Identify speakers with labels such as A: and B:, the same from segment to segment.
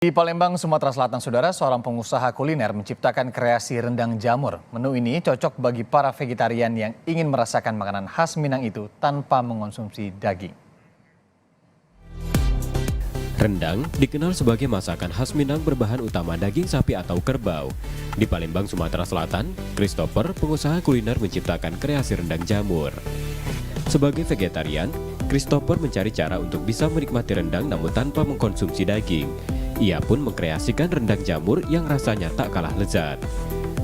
A: Di Palembang, Sumatera Selatan, saudara, seorang pengusaha kuliner menciptakan kreasi rendang jamur. Menu ini cocok bagi para vegetarian yang ingin merasakan makanan khas Minang itu tanpa mengonsumsi daging.
B: Rendang dikenal sebagai masakan khas Minang berbahan utama daging sapi atau kerbau. Di Palembang, Sumatera Selatan, Christopher, pengusaha kuliner menciptakan kreasi rendang jamur. Sebagai vegetarian, Christopher mencari cara untuk bisa menikmati rendang namun tanpa mengkonsumsi daging. Ia pun mengkreasikan rendang jamur yang rasanya tak kalah lezat.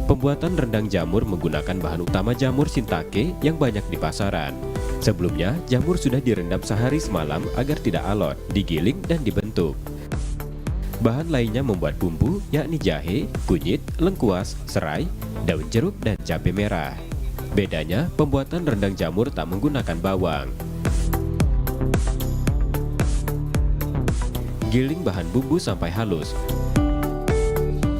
B: Pembuatan rendang jamur menggunakan bahan utama jamur shiitake yang banyak di pasaran. Sebelumnya, jamur sudah direndam sehari semalam agar tidak alot, digiling dan dibentuk. Bahan lainnya membuat bumbu, yakni jahe, kunyit, lengkuas, serai, daun jeruk, dan cabai merah. Bedanya, pembuatan rendang jamur tak menggunakan bawang. Giling bahan bumbu sampai halus,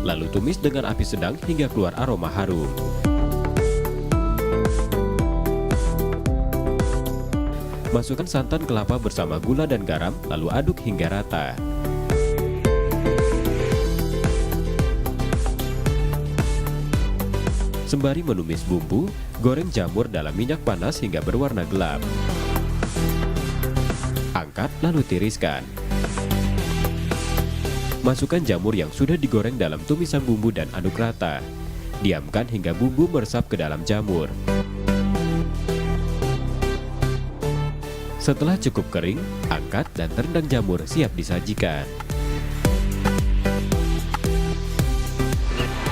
B: lalu tumis dengan api sedang hingga keluar aroma harum. Masukkan santan kelapa bersama gula dan garam, lalu aduk hingga rata. Sembari menumis bumbu, goreng jamur dalam minyak panas hingga berwarna gelap. Angkat lalu tiriskan. Masukkan jamur yang sudah digoreng dalam tumisan bumbu dan aduk rata. Diamkan hingga bumbu meresap ke dalam jamur. Setelah cukup kering, angkat dan rendang jamur siap disajikan.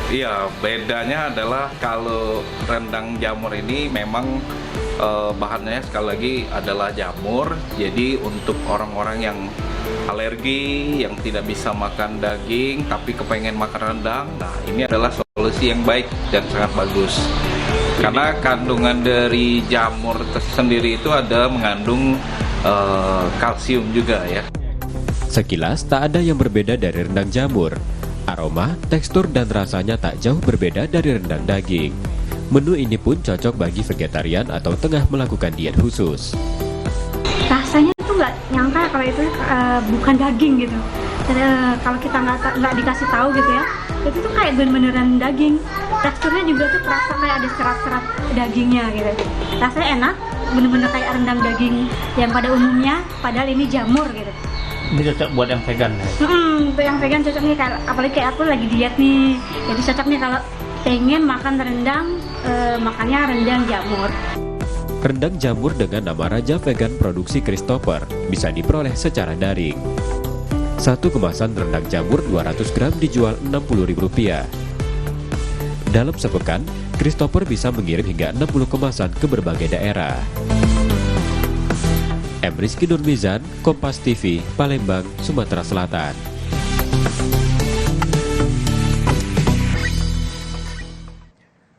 C: Iya, bedanya adalah kalau rendang jamur ini memang bahannya sekali lagi adalah jamur. Jadi untuk orang-orang yang alergi, yang tidak bisa makan daging tapi kepengen makan rendang, nah ini adalah solusi yang baik dan sangat bagus. Karena kandungan dari jamur sendiri itu ada mengandung kalsium juga ya.
B: Sekilas tak ada yang berbeda dari rendang jamur. Aroma, tekstur, dan rasanya tak jauh berbeda dari rendang daging. Menu ini pun cocok bagi vegetarian atau tengah melakukan diet khusus.
D: Rasanya tuh nggak nyangka kalau itu bukan daging gitu. Kalau kita nggak dikasih tahu gitu ya, itu tuh kayak beneran daging. Teksturnya juga tuh terasa kayak ada serat-serat dagingnya gitu. Rasanya enak, bener-bener kayak rendang daging yang pada umumnya, padahal ini jamur gitu.
E: Ini cocok buat yang vegan ya?
D: Untuk yang vegan cocok nih, apalagi kayak aku lagi diet nih. Jadi cocok nih kalau pengen makan rendang, makannya rendang jamur.
B: Rendang jamur dengan nama Raja Vegan produksi Christopher bisa diperoleh secara daring. Satu kemasan rendang jamur 200 gram dijual Rp60.000. Dalam sepekan, Christopher bisa mengirim hingga 60 kemasan ke berbagai daerah. M. Rizky Nurmizan, Kompas TV, Palembang, Sumatera Selatan.